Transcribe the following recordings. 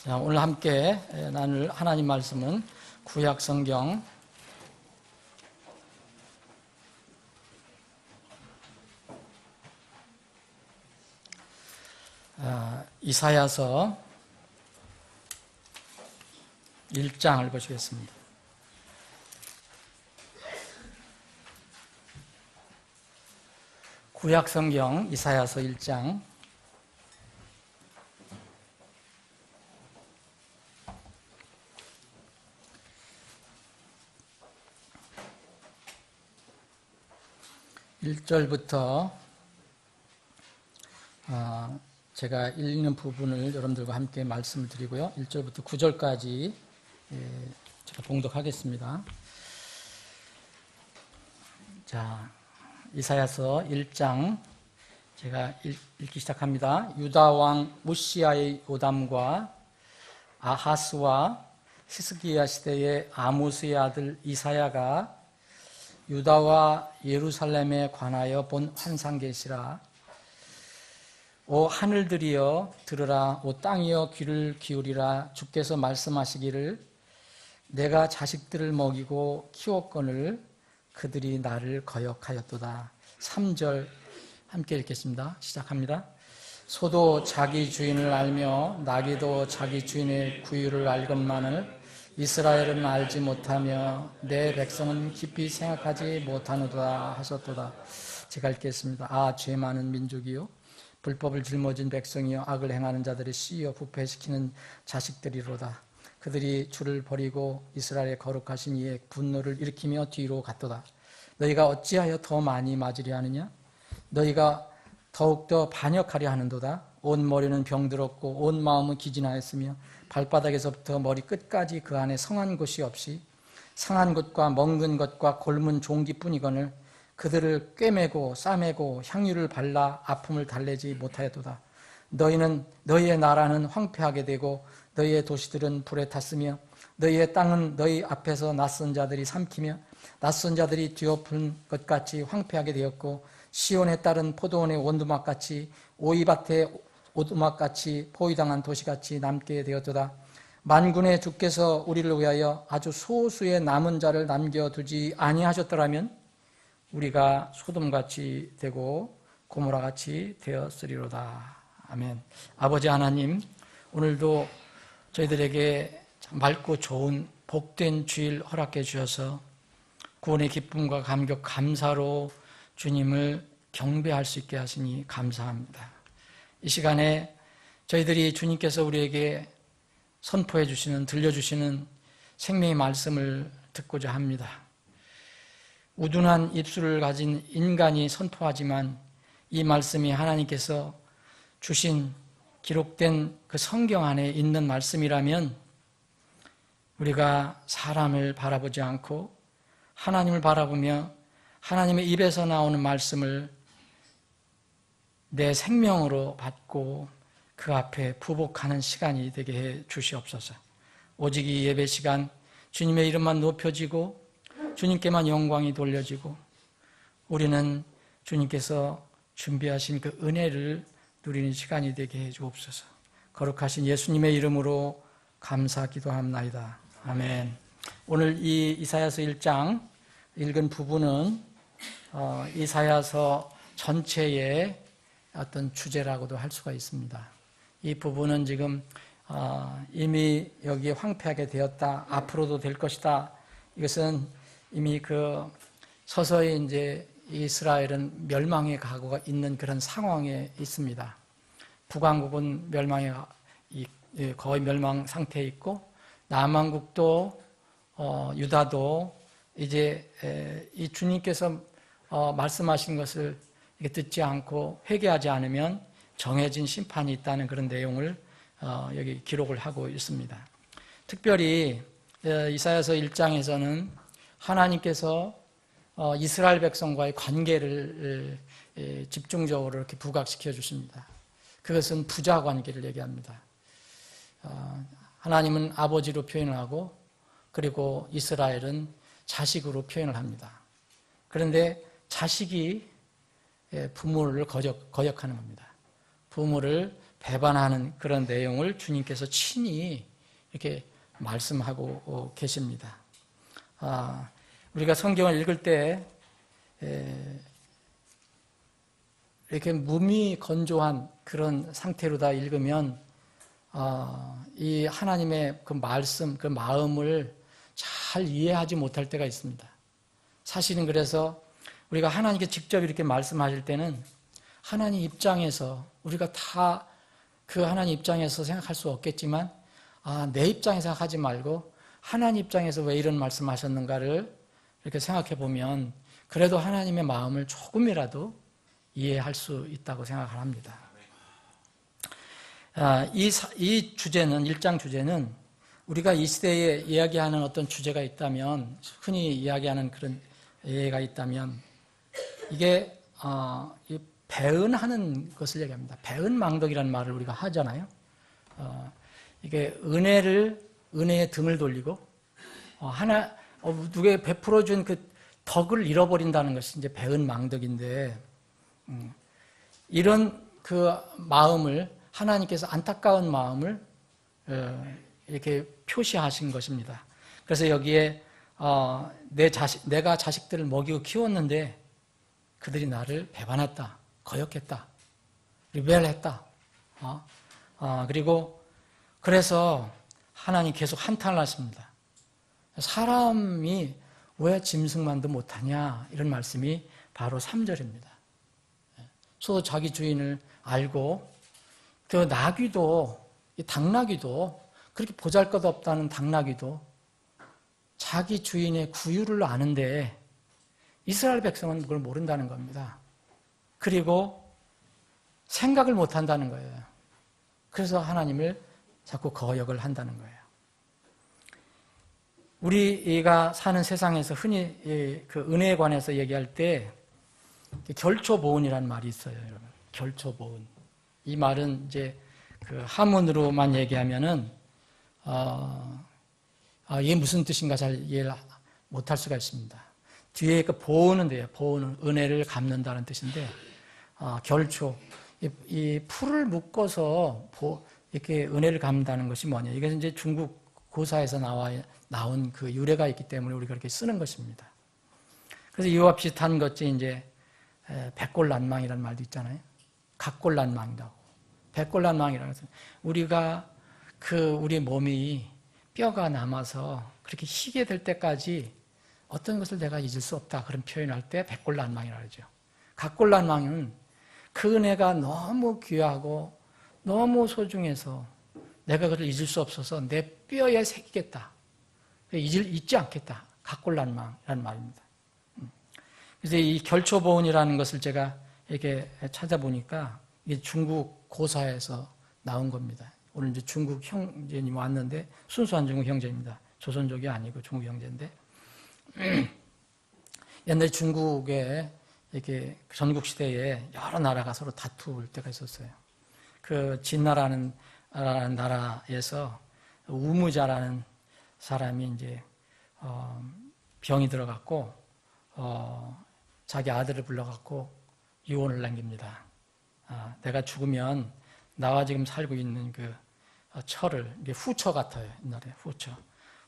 자, 오늘 함께 나눌 하나님 말씀은 구약 성경 이사야서 1장을 보시겠습니다. 구약 성경 이사야서 1장 1절부터 제가 읽는 부분을 여러분들과 함께 말씀을 드리고요. 1절부터 9절까지 제가 봉독하겠습니다. 자, 이사야서 1장 제가 읽기 시작합니다. 유다 왕 우시야의 요담과 아하스와 히스기야 시대의 아모스의 아들 이사야가 유다와 예루살렘에 관하여 본 환상계시라. 오 하늘들이여 들으라. 오 땅이여 귀를 기울이라. 주께서 말씀하시기를 내가 자식들을 먹이고 키웠거늘 그들이 나를 거역하였도다. 3절 함께 읽겠습니다. 시작합니다. 소도 자기 주인을 알며 나귀도 자기 주인의 구유를 알건만을 이스라엘은 알지 못하며 내 백성은 깊이 생각하지 못하노다 하셨도다. 제가 읽겠습니다. 아, 죄 많은 민족이요 불법을 짊어진 백성이요 악을 행하는 자들의 씨여 부패시키는 자식들이로다. 그들이 주를 버리고 이스라엘의 거룩하신 이의 분노를 일으키며 뒤로 갔도다. 너희가 어찌하여 더 많이 맞으려 하느냐? 너희가 더욱더 반역하려 하는도다. 온 머리는 병들었고 온 마음은 기진하였으며 발바닥에서부터 머리 끝까지 그 안에 성한 곳이 없이 상한 것과 먹는 것과 골문 종기뿐이거늘 그들을 꿰매고 싸매고 향유를 발라 아픔을 달래지 못하였도다. 너희의 나라는 황폐하게 되고 너희의 도시들은 불에 탔으며 너희의 땅은 너희 앞에서 낯선 자들이 삼키며 낯선 자들이 뒤엎은 것 같이 황폐하게 되었고 시온에 따른 포도원의 원두막같이 오이밭의 오두막같이 포위당한 도시같이 남게 되었도다. 만군의 주께서 우리를 위하여 아주 소수의 남은 자를 남겨두지 아니하셨더라면 우리가 소돔같이 되고 고모라같이 되었으리로다. 아멘. 아버지 하나님, 오늘도 저희들에게 맑고 좋은 복된 주일 허락해 주셔서 구원의 기쁨과 감격 감사로 주님을 경배할 수 있게 하시니 감사합니다. 이 시간에 저희들이 주님께서 우리에게 선포해 주시는, 들려주시는 생명의 말씀을 듣고자 합니다. 우둔한 입술을 가진 인간이 선포하지만 이 말씀이 하나님께서 주신 기록된 그 성경 안에 있는 말씀이라면 우리가 사람을 바라보지 않고 하나님을 바라보며 하나님의 입에서 나오는 말씀을 내 생명으로 받고 그 앞에 부복하는 시간이 되게 해 주시옵소서. 오직 이 예배 시간 주님의 이름만 높여지고 주님께만 영광이 돌려지고 우리는 주님께서 준비하신 그 은혜를 누리는 시간이 되게 해 주옵소서. 거룩하신 예수님의 이름으로 감사 기도합나이다. 아멘. 오늘 이 이사야서 1장 읽은 부분은 이사야서 전체의 어떤 주제라고도 할 수가 있습니다. 이 부분은 지금 이미 여기에 황폐하게 되었다. 앞으로도 될 것이다. 이것은 이미 서서히 이제 이스라엘은 멸망의 각오가 있는 그런 상황에 있습니다. 북왕국은 거의 멸망 상태에 있고 남왕국도 유다도 이제 이 주님께서 말씀하신 것을 듣지 않고 회개하지 않으면 정해진 심판이 있다는 그런 내용을 여기 기록을 하고 있습니다. 특별히 이사야서 1장에서는 하나님께서 이스라엘 백성과의 관계를 집중적으로 이렇게 부각시켜 주십니다. 그것은 부자 관계를 얘기합니다. 하나님은 아버지로 표현을 하고 그리고 이스라엘은 자식으로 표현을 합니다. 그런데 자식이 부모를 거역하는 겁니다. 부모를 배반하는 그런 내용을 주님께서 친히 이렇게 말씀하고 계십니다. 우리가 성경을 읽을 때 이렇게 무미건조한 그런 상태로 다 읽으면 이 하나님의 그 말씀, 그 마음을 잘 이해하지 못할 때가 있습니다. 사실은 그래서 우리가 하나님께 직접 이렇게 말씀하실 때는 하나님 입장에서 우리가 다 그 하나님 입장에서 생각할 수 없겠지만 내 입장에서 생각하지 말고 하나님 입장에서 왜 이런 말씀하셨는가를 이렇게 생각해 보면 그래도 하나님의 마음을 조금이라도 이해할 수 있다고 생각을 합니다. 이 주제는 1장 주제는 우리가 이 시대에 이야기하는 어떤 주제가 있다면 흔히 이야기하는 그런 예가 있다면 이게 배은하는 것을 얘기합니다. 배은망덕이라는 말을 우리가 하잖아요. 이게 은혜의 등을 돌리고 누구에게 베풀어준 그 덕을 잃어버린다는 것이 이제 배은망덕인데 이런 그 마음을 하나님께서 안타까운 마음을 이렇게 표시하신 것입니다. 그래서 여기에 내가 자식들을 먹이고 키웠는데 그들이 나를 배반했다, 거역했다, 리벨했다. 그리고 그래서 하나님 계속 한탄을 하십니다. 사람이 왜 짐승만도 못하냐 이런 말씀이 바로 3절입니다. 소 자기 주인을 알고 그 나귀도 당나귀도 그렇게 보잘것없다는 당나귀도 자기 주인의 구유를 아는데 이스라엘 백성은 그걸 모른다는 겁니다. 그리고 생각을 못한다는 거예요. 그래서 하나님을 자꾸 거역을 한다는 거예요. 우리가 사는 세상에서 흔히 그 은혜에 관해서 얘기할 때 결초보은이라는 말이 있어요, 여러분. 결초보은. 이 말은 이제 그 한문으로만 얘기하면은 이게 무슨 뜻인가 잘 이해를 못할 수가 있습니다. 뒤에 그 보은은 돼요. 보은은 은혜를 갚는다는 뜻인데 결초 이 풀을 묶어서 이렇게 은혜를 갚는다는 것이 뭐냐? 이게 이제 중국 고사에서 나온 그 유래가 있기 때문에 우리가 그렇게 쓰는 것입니다. 그래서 이와 비슷한 것이 이제 백골난망이라는 말도 있잖아요. 각골난망이라고. 백골난망이라는 것은 우리가 우리 몸이 뼈가 남아서 그렇게 희게 될 때까지 어떤 것을 내가 잊을 수 없다. 그런 표현할 때 백골난망이라고 하죠. 각골난망은 그 은혜가 너무 귀하고 너무 소중해서 내가 그걸 잊을 수 없어서 내 뼈에 새기겠다. 잊지 않겠다. 각골난망이라는 말입니다. 그래서 이 결초보은이라는 것을 제가 이렇게 찾아보니까 이게 중국 고사에서 나온 겁니다. 오늘 이제 중국 형제님 왔는데 순수한 중국 형제입니다. 조선족이 아니고 중국 형제인데 옛날 중국에 이렇게 전국 시대에 여러 나라가 서로 다툴 때가 있었어요. 그 진나라는 나라에서 우무자라는 사람이 이제 병이 들어갔고 자기 아들을 불러갖고 유언을 남깁니다. 내가 죽으면 나와 지금 살고 있는 그 철을 이게 후처 같아요. 옛날에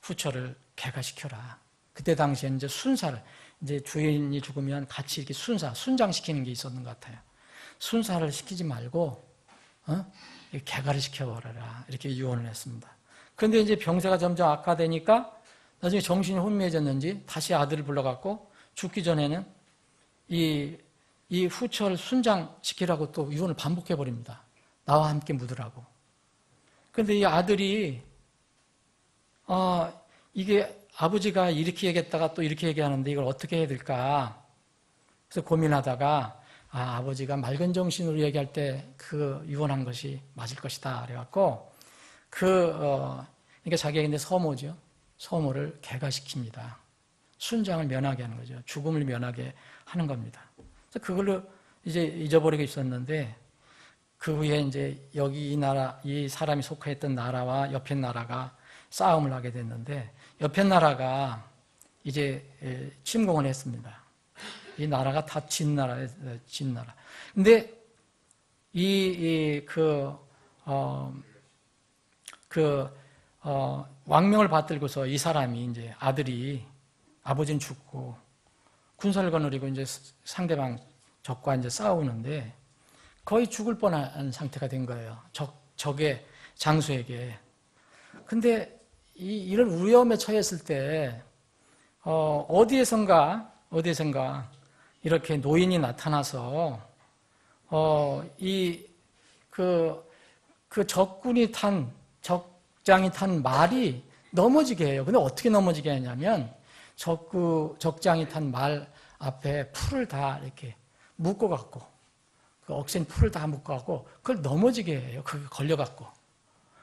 후처를 개가시켜라. 그때 당시에 이제 순사를 이제 주인이 죽으면 같이 이렇게 순장시키는 게 있었는 것 같아요. 순사를 시키지 말고 개가를 시켜버려라. 이렇게 유언을 했습니다. 그런데 이제 병세가 점점 악화되니까 나중에 정신이 혼미해졌는지 다시 아들을 불러갖고 죽기 전에는 이 후처를 순장시키라고 또 유언을 반복해버립니다. 나와 함께 묻으라고. 그런데 이 아들이 이게 아버지가 이렇게 얘기했다가 또 이렇게 얘기하는데 이걸 어떻게 해야 될까? 그래서 고민하다가 아버지가 맑은 정신으로 얘기할 때 그 유언한 것이 맞을 것이다. 그래갖고 그러니까 자기가 근데 서모죠. 서모를 개가시킵니다. 순장을 면하게 하는 거죠. 죽음을 면하게 하는 겁니다. 그래서 그걸로 이제 잊어버리고 있었는데 그 후에 이제 이 사람이 속했던 나라와 옆에 나라가 싸움을 하게 됐는데 옆에 나라가 이제 침공을 했습니다. 이 나라가 다 진나라예요. 진나라. 근데 왕명을 받들고서 이 사람이 이제 아버지는 죽고 군사를 거느리고 이제 상대방 적과 이제 싸우는데 거의 죽을 뻔한 상태가 된 거예요. 적의 장수에게. 근데 이런 위험에 처했을 때 어디에선가 이렇게 노인이 나타나서 적장이 탄 말이 넘어지게 해요. 근데 어떻게 넘어지게 하냐면 적장이 탄 말 앞에 풀을 다 이렇게 묶어갖고 그 억센 풀을 다 묶어갖고 그걸 넘어지게 해요. 그게 걸려갖고.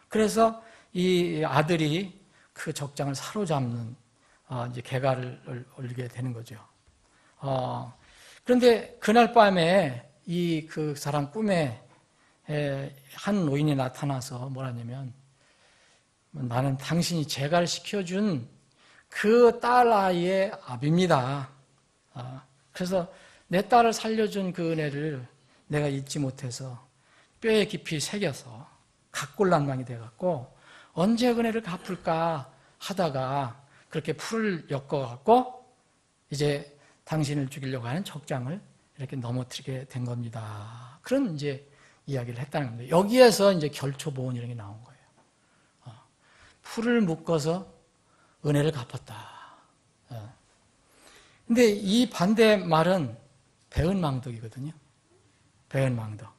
그래서 이 아들이 그 적장을 사로잡는 이제 계가를 올리게 되는 거죠. 그런데 그날 밤에 그 사람 꿈에 한 노인이 나타나서 뭐라냐면 나는 당신이 재갈 시켜준 그 딸 아이의 아비입니다. 그래서 내 딸을 살려준 그 은혜를 내가 잊지 못해서 뼈에 깊이 새겨서 각골난방이 돼갖고 언제 은혜를 갚을까 하다가 그렇게 풀을 엮어갖고 이제 당신을 죽이려고 하는 적장을 이렇게 넘어뜨리게 된 겁니다. 그런 이제 이야기를 했다는 겁니다. 여기에서 이제 결초보온 이런 게 나온 거예요. 풀을 묶어서 은혜를 갚았다. 근데 이 반대 말은 배은망덕이거든요. 배은망덕.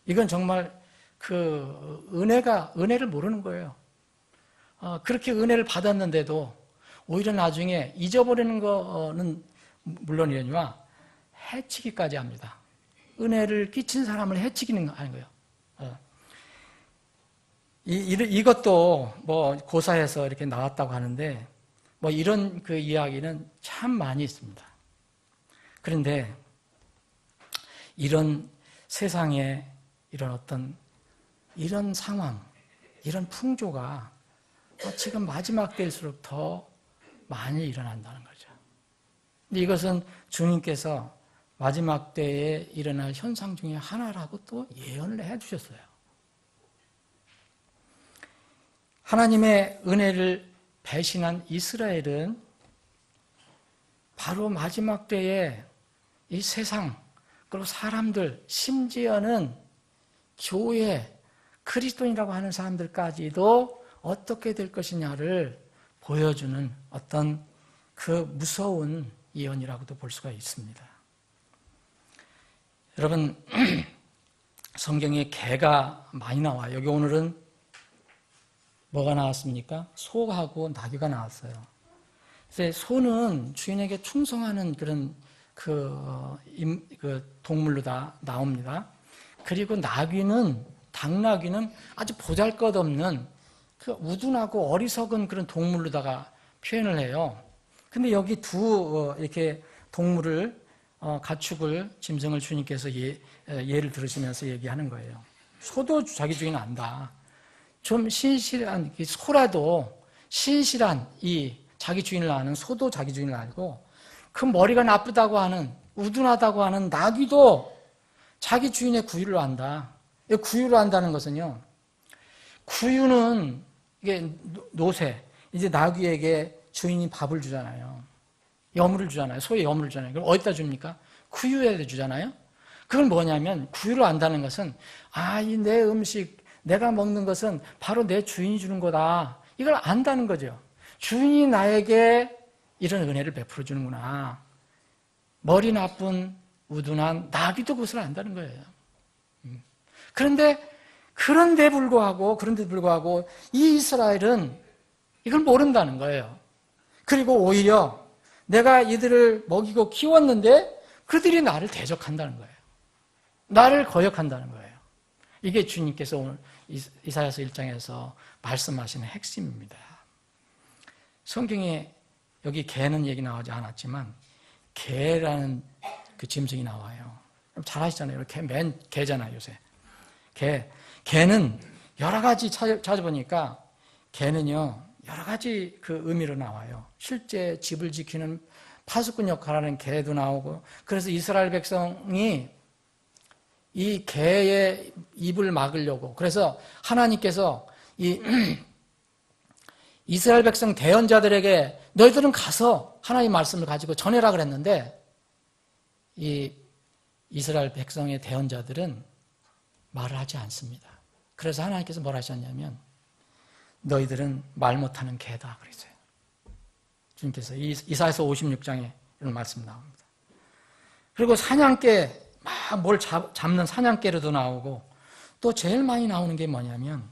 이건 정말 그 은혜를 모르는 거예요. 그렇게 은혜를 받았는데도 오히려 나중에 잊어버리는 거는 물론이거니와 해치기까지 합니다. 은혜를 끼친 사람을 해치기는 하는 거예요. 이것도 뭐 고사에서 이렇게 나왔다고 하는데 뭐 이런 그 이야기는 참 많이 있습니다. 그런데 이런 세상에 이런 상황, 이런 풍조가 지금 마지막 때일수록 더 많이 일어난다는 거죠. 근데 이것은 주님께서 마지막 때에 일어날 현상 중에 하나라고 또 예언을 해 주셨어요. 하나님의 은혜를 배신한 이스라엘은 바로 마지막 때에 이 세상, 그리고 사람들, 심지어는 교회, 그리스도인이라고 하는 사람들까지도 어떻게 될 것이냐를 보여주는 어떤 그 무서운 예언이라고도 볼 수가 있습니다. 여러분, 성경에 개가 많이 나와요. 여기 오늘은 뭐가 나왔습니까? 소하고 나귀가 나왔어요. 그래서 소는 주인에게 충성하는 그런 그 동물로 다 나옵니다. 그리고 당나귀는 아주 보잘것없는 그 우둔하고 어리석은 그런 동물로다가 표현을 해요. 근데 여기 이렇게 동물을, 가축을, 짐승을 주님께서 예를 들으시면서 얘기하는 거예요. 소도 자기 주인 안다. 좀 신실한, 소라도 신실한 자기 주인을 아는 소도 자기 주인을 알고, 그 머리가 나쁘다고 하는, 우둔하다고 하는 나귀도 자기 주인의 구유를 안다. 구유를 안다는 것은요, 구유는 이게 노새, 이제 나귀에게 주인이 밥을 주잖아요. 여물을 주잖아요. 소에 여물을 주잖아요. 그럼 어디다 줍니까? 구유에 주잖아요. 그건 뭐냐면, 구유를 안다는 것은, 이 내 음식, 내가 먹는 것은 바로 내 주인이 주는 거다. 이걸 안다는 거죠. 주인이 나에게 이런 은혜를 베풀어 주는구나. 머리 나쁜, 우둔한 나귀도 그것을 안다는 거예요. 그런데 불구하고 이 이스라엘은 이걸 모른다는 거예요. 그리고 오히려 내가 이들을 먹이고 키웠는데 그들이 나를 대적한다는 거예요. 나를 거역한다는 거예요. 이게 주님께서 오늘 이사야서 1장에서 말씀하시는 핵심입니다. 성경에 여기 개는 얘기 나오지 않았지만 개라는 그 짐승이 나와요. 잘 아시잖아요. 개잖아요, 요새. 개는 여러 가지 찾아보니까 개는요, 여러 가지 그 의미로 나와요. 실제 집을 지키는 파수꾼 역할을 하는 개도 나오고, 그래서 이스라엘 백성이 이 개의 입을 막으려고. 그래서 하나님께서 이 이스라엘 백성 대언자들에게 너희들은 가서 하나님 말씀을 가지고 전해라 그랬는데 이 이스라엘 백성의 대언자들은 말을 하지 않습니다. 그래서 하나님께서 뭘 하셨냐면 너희들은 말 못하는 개다 그랬어요. 주님께서 이사야서 56장에 이런 말씀 나옵니다. 그리고 사냥개, 막 뭘 잡는 사냥개로도 나오고 또 제일 많이 나오는 게 뭐냐면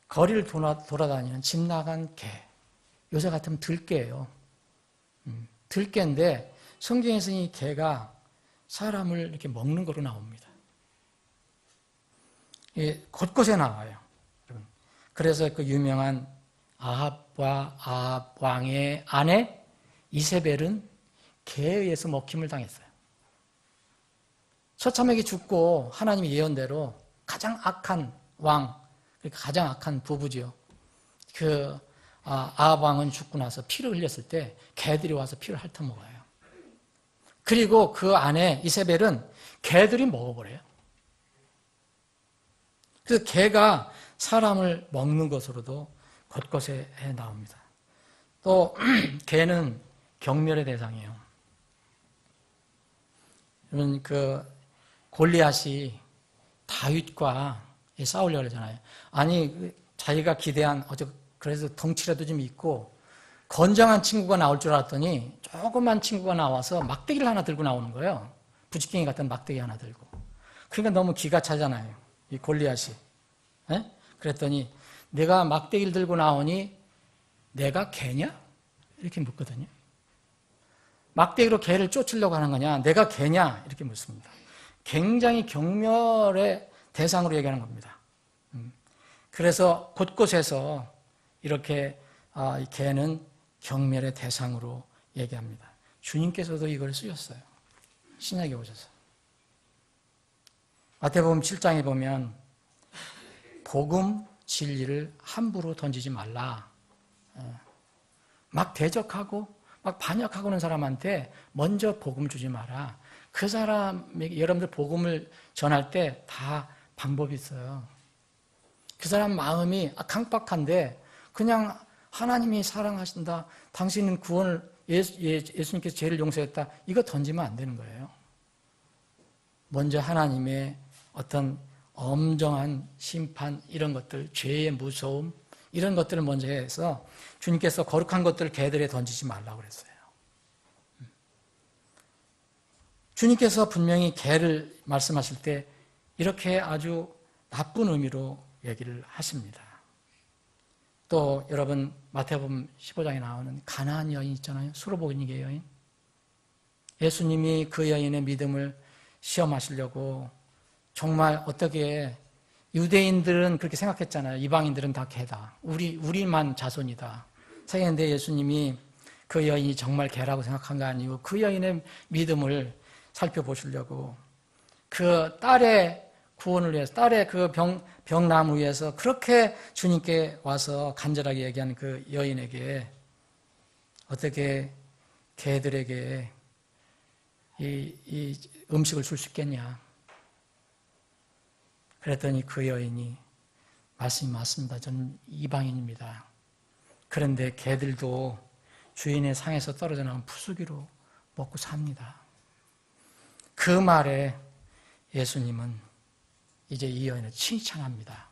거리를 돌아다니는 집 나간 개. 요새 같으면 들개예요. 들개인데 성경에서는 이 개가 사람을 이렇게 먹는 거로 나옵니다. 곳곳에 나와요. 그래서 그 유명한 아합과 아합 왕의 아내 이세벨은 개에 의해서 먹힘을 당했어요. 처참하게 죽고 하나님의 예언대로 가장 악한 왕, 가장 악한 부부지요. 그 아합 왕은 죽고 나서 피를 흘렸을 때 개들이 와서 피를 핥아먹어요. 그리고 그 아내 이세벨은 개들이 먹어버려요. 그래서 개가 사람을 먹는 것으로도 곳곳에 나옵니다. 또 개는 경멸의 대상이에요. 여러분 그 골리앗이 다윗과 싸우려고 하잖아요. 아니 자기가 기대한 그래서 덩치라도 좀 있고 건장한 친구가 나올 줄 알았더니 조그만 친구가 나와서 막대기를 하나 들고 나오는 거예요. 부지깽이 같은 막대기 하나 들고. 그러니까 너무 기가 차잖아요. 이 골리앗이. 네? 그랬더니 내가 막대기를 들고 나오니 내가 개냐? 이렇게 묻거든요. 막대기로 개를 쫓으려고 하는 거냐? 내가 개냐? 이렇게 묻습니다. 굉장히 경멸의 대상으로 얘기하는 겁니다. 그래서 곳곳에서 이렇게 이 개는 경멸의 대상으로 얘기합니다. 주님께서도 이걸 쓰셨어요. 신약에 오셔서. 마태복음 7장에 보면 복음 진리를 함부로 던지지 말라. 막 대적하고 막 반역하고 있는 사람한테 먼저 복음 주지 마라. 그 사람에게 여러분들 복음을 전할 때 다 방법이 있어요. 그 사람 마음이 강박한데 그냥 하나님이 사랑하신다. 당신은 구원을 예수님께서 죄를 용서했다. 이거 던지면 안 되는 거예요. 먼저 하나님의 어떤 엄정한 심판 이런 것들, 죄의 무서움 이런 것들을 먼저 해서 주님께서 거룩한 것들을 개들에 던지지 말라고 그랬어요. 주님께서 분명히 개를 말씀하실 때 이렇게 아주 나쁜 의미로 얘기를 하십니다. 또 여러분 마태복음 15장에 나오는 가나안 여인 있잖아요. 수로보니게 여인. 예수님이 그 여인의 믿음을 시험하시려고 정말 어떻게 유대인들은 그렇게 생각했잖아요. 이방인들은 다 개다. 우리만 자손이다. 생각했는데 예수님이 그 여인이 정말 개라고 생각한 거 아니고 그 여인의 믿음을 살펴보시려고 그 딸의 구원을 위해서 딸의 그 병남을 위해서 그렇게 주님께 와서 간절하게 얘기하는 그 여인에게 어떻게 개들에게 이 음식을 줄 수 있겠냐. 그랬더니 그 여인이 말씀이 맞습니다. 저는 이방인입니다. 그런데 개들도 주인의 상에서 떨어져 나온 푸수기로 먹고 삽니다. 그 말에 예수님은 이제 이 여인을 칭찬합니다.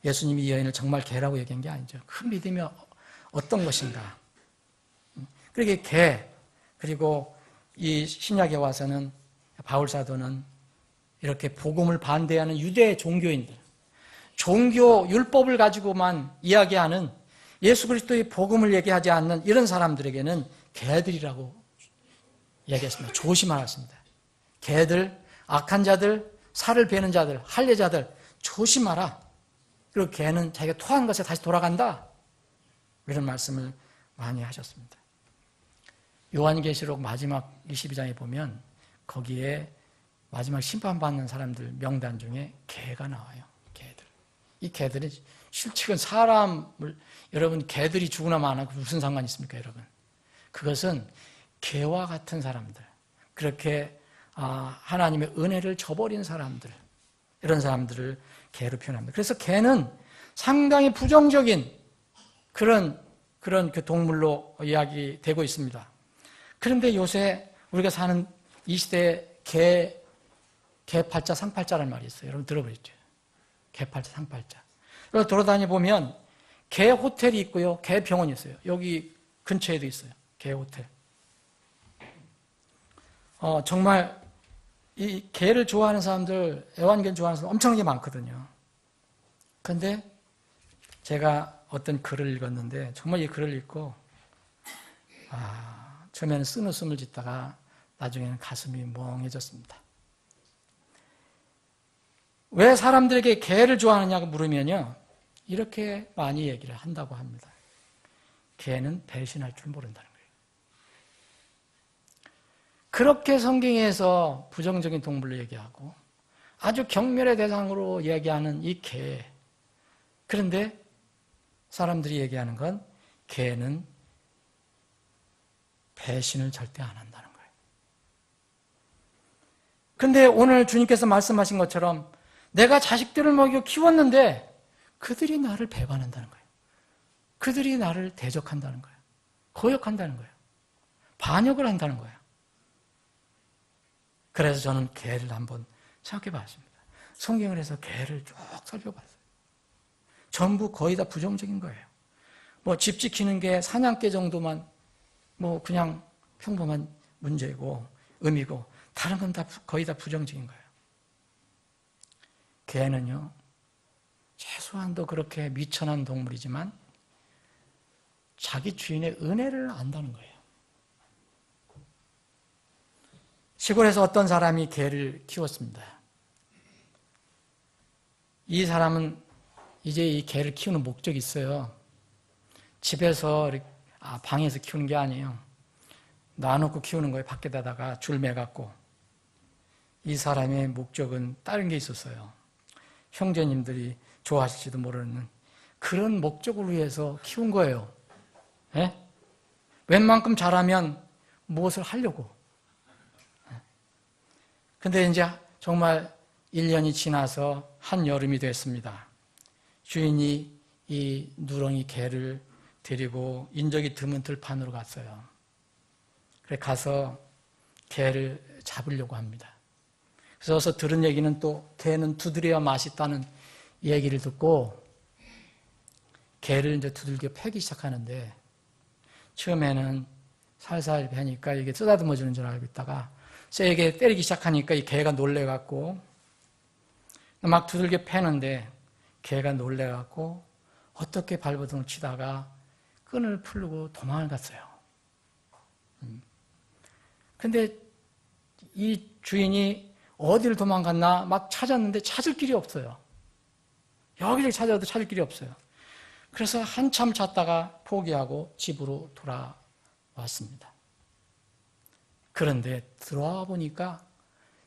예수님이 이 여인을 정말 개라고 얘기한 게 아니죠. 그 믿음이 어떤 것인가. 그러게 개, 그리고 이 신약에 와서는 바울사도는 이렇게 복음을 반대하는 유대 종교인들, 종교 율법을 가지고만 이야기하는 예수 그리스도의 복음을 얘기하지 않는 이런 사람들에게는 개들이라고 얘기했습니다. 조심하였습니다. 개들, 악한 자들, 살을 베는 자들, 할례자들 조심하라. 그리고 개는 자기가 토한 것에 다시 돌아간다. 이런 말씀을 많이 하셨습니다. 요한계시록 마지막 22장에 보면 거기에 마지막 심판받는 사람들 명단 중에 개가 나와요. 개들. 이 개들은 실측은 사람을, 여러분 개들이 죽으나 마나 무슨 상관이 있습니까, 여러분? 그것은 개와 같은 사람들. 그렇게 하나님의 은혜를 저버린 사람들, 이런 사람들을 개로 표현합니다. 그래서 개는 상당히 부정적인 그런 그 동물로 이야기되고 있습니다. 그런데 요새 우리가 사는 이 시대에 개팔자, 상팔자라는 말이 있어요. 여러분 들어보셨죠? 개팔자, 상팔자. 그래서 돌아다니 보면 개 호텔이 있고요, 개 병원이 있어요. 여기 근처에도 있어요. 개 호텔. 정말 이 개를 좋아하는 사람들, 애완견 좋아하는 사람들 엄청나게 많거든요. 그런데 제가 어떤 글을 읽었는데 정말 이 글을 읽고 처음에는 쓴웃음을 짓다가 나중에는 가슴이 멍해졌습니다. 왜 사람들에게 개를 좋아하느냐고 물으면요, 이렇게 많이 얘기를 한다고 합니다. 개는 배신할 줄 모른다는 거예요. 그렇게 성경에서 부정적인 동물로 얘기하고 아주 경멸의 대상으로 얘기하는 이 개. 그런데 사람들이 얘기하는 건 개는 배신을 절대 안 한다는 거예요. 그런데 오늘 주님께서 말씀하신 것처럼 내가 자식들을 먹이고 키웠는데 그들이 나를 배반한다는 거예요. 그들이 나를 대적한다는 거예요. 거역한다는 거예요. 반역을 한다는 거예요. 그래서 저는 개를 한번 생각해 봤습니다. 성경을 해서 개를 쭉 살펴봤어요. 전부 거의 다 부정적인 거예요. 집 지키는 게 사냥개 정도만 그냥 평범한 문제고 의미고 다른 건 다 거의 다 부정적인 거예요. 개는요, 최소한도 그렇게 미천한 동물이지만 자기 주인의 은혜를 안다는 거예요. 시골에서 어떤 사람이 개를 키웠습니다. 이 사람은 이제 이 개를 키우는 목적이 있어요. 집에서, 방에서 키우는 게 아니에요. 놔놓고 키우는 거예요. 밖에다가 줄 매갖고. 이 사람의 목적은 다른 게 있었어요. 형제님들이 좋아하실지도 모르는 그런 목적을 위해서 키운 거예요. 예? 웬만큼 잘하면 무엇을 하려고. 근데 이제 정말 1년이 지나서 한여름이 됐습니다. 주인이 이 누렁이 개를 데리고 인적이 드문 들판으로 갔어요. 그래 가서 개를 잡으려고 합니다. 그래서 들은 얘기는 또 개는 두드려야 맛있다는 얘기를 듣고 개를 이제 두들겨 패기 시작하는데 처음에는 살살 패니까 이게 쓰다듬어주는 줄 알고 있다가 세게 때리기 시작하니까 이 개가 놀래갖고 막 두들겨 패는데 개가 놀래갖고 어떻게 발버둥을 치다가 끈을 풀고 도망을 갔어요. 근데 이 주인이 어디를 도망갔나 막 찾았는데 찾을 길이 없어요. 여기를 찾아도 찾을 길이 없어요. 그래서 한참 찾다가 포기하고 집으로 돌아왔습니다. 그런데 들어와 보니까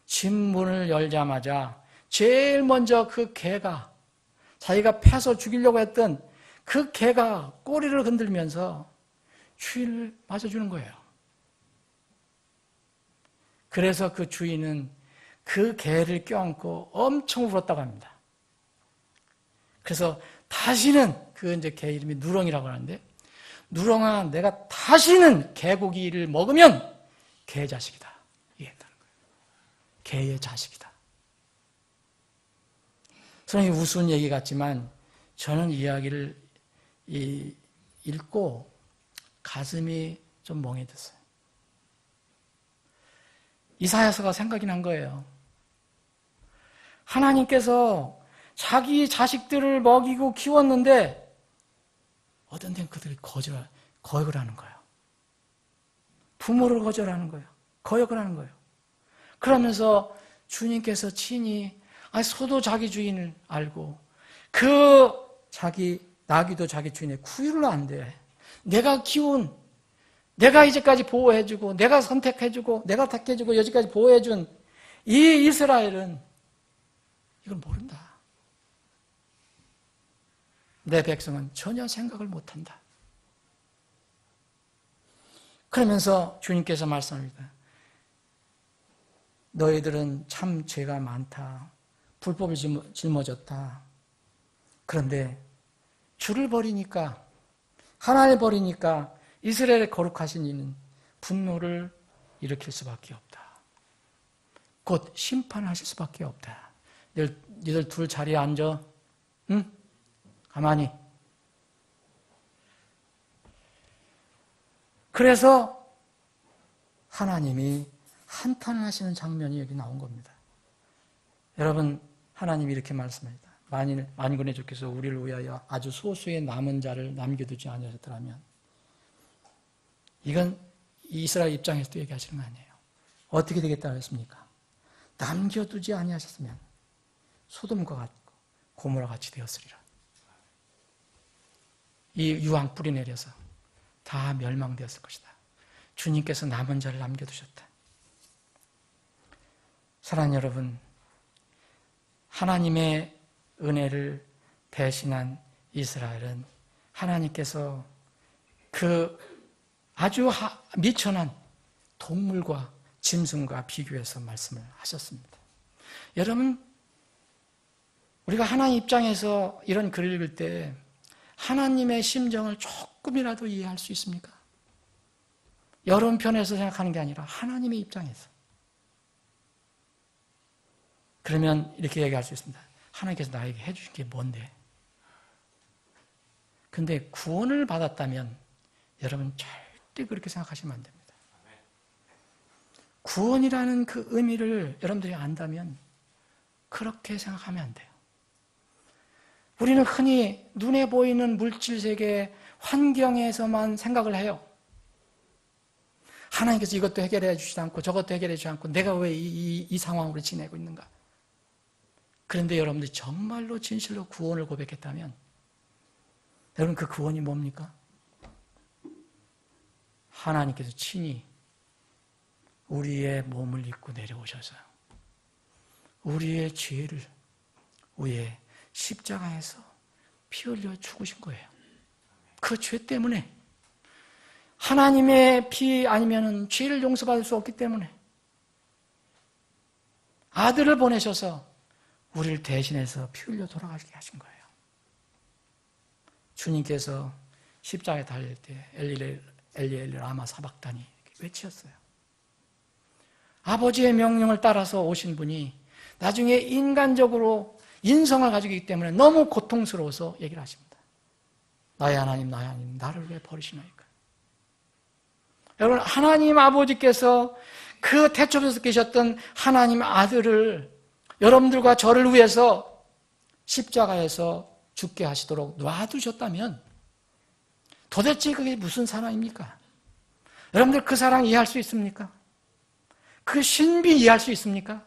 집 문을 열자마자 제일 먼저 그 개가 자기가 패서 죽이려고 했던 그 개가 꼬리를 흔들면서 주인을 맞아주는 거예요. 그래서 그 주인은 그 개를 껴안고 엄청 울었다고 합니다. 그래서 다시는 그 이제 개 이름이 누렁이라고 하는데 누렁아 내가 다시는 개고기를 먹으면 개 자식이다. 이게 했다는 거예요. 개의 자식이다. 저는 우스운 얘기 같지만 저는 이야기를 읽고 가슴이 좀 멍해졌어요. 이사야서가 생각이 난 거예요. 하나님께서 자기 자식들을 먹이고 키웠는데 어떤 데는 그들이 거역을 하는 거예요. 부모를 거절하는 거예요. 거역을 하는 거예요. 그러면서 주님께서 친히 소도 자기 주인을 알고 그 자기 나귀도 자기 주인의 구유를 안대. 내가 키운 내가 이제까지 보호해주고 내가 선택해주고 내가 택해주고 여지까지 보호해준 이 이스라엘은 이걸 모른다. 내 백성은 전혀 생각을 못한다. 그러면서 주님께서 말씀합니다. 너희들은 참 죄가 많다. 불법을 짊어졌다. 그런데 주를 버리니까, 하나님을 버리니까 이스라엘의 거룩하신 이는 분노를 일으킬 수밖에 없다. 곧 심판하실 수밖에 없다. 너희들 둘 자리에 앉아. 응? 가만히. 그래서 하나님이 한탄하시는 장면이 여기 나온 겁니다. 여러분, 하나님이 이렇게 말씀합니다. 만군의 주께서 우리를 위하여 아주 소수의 남은 자를 남겨두지 아니하셨더라면, 이건 이스라엘 입장에서도 얘기하시는 거 아니에요. 어떻게 되겠다고 했습니까? 남겨두지 아니하셨으면 소돔과 같고 고모라 같이 되었으리라. 이 유황 뿌리 내려서 다 멸망되었을 것이다. 주님께서 남은 자를 남겨두셨다. 사랑하는 여러분, 하나님의 은혜를 배신한 이스라엘은 하나님께서 그 아주 미천한 동물과 짐승과 비교해서 말씀을 하셨습니다. 여러분, 우리가 하나님 입장에서 이런 글을 읽을 때 하나님의 심정을 조금이라도 이해할 수 있습니까? 여론 편에서 생각하는 게 아니라 하나님의 입장에서. 그러면 이렇게 얘기할 수 있습니다. 하나님께서 나에게 해주신 게 뭔데? 근데 구원을 받았다면 여러분 절대 그렇게 생각하시면 안 됩니다. 구원이라는 그 의미를 여러분들이 안다면 그렇게 생각하면 안 돼요. 우리는 흔히 눈에 보이는 물질 세계 환경에서만 생각을 해요. 하나님께서 이것도 해결해 주시지 않고 저것도 해결해 주지 않고 내가 왜 이 상황으로 지내고 있는가? 그런데 여러분들이 정말로 진실로 구원을 고백했다면 여러분 그 구원이 뭡니까? 하나님께서 친히 우리의 몸을 입고 내려오셔서 우리의 죄를 위해 십자가에서 피 흘려 죽으신 거예요. 그 죄 때문에 하나님의 피 아니면 죄를 용서받을 수 없기 때문에 아들을 보내셔서 우리를 대신해서 피 흘려 돌아가게 하신 거예요. 주님께서 십자가에 달릴 때 엘리 엘리 라마 사박다니 외치셨어요. 아버지의 명령을 따라서 오신 분이 나중에 인간적으로 인성을 가지고 있기 때문에 너무 고통스러워서 얘기를 하십니다. 나의 하나님, 나의 하나님, 나를 왜 버리시나이까? 여러분, 하나님 아버지께서 그 태초에서 계셨던 하나님 아들을 여러분들과 저를 위해서 십자가에서 죽게 하시도록 놔두셨다면 도대체 그게 무슨 사랑입니까? 여러분들 그 사랑 이해할 수 있습니까? 그 신비 이해할 수 있습니까?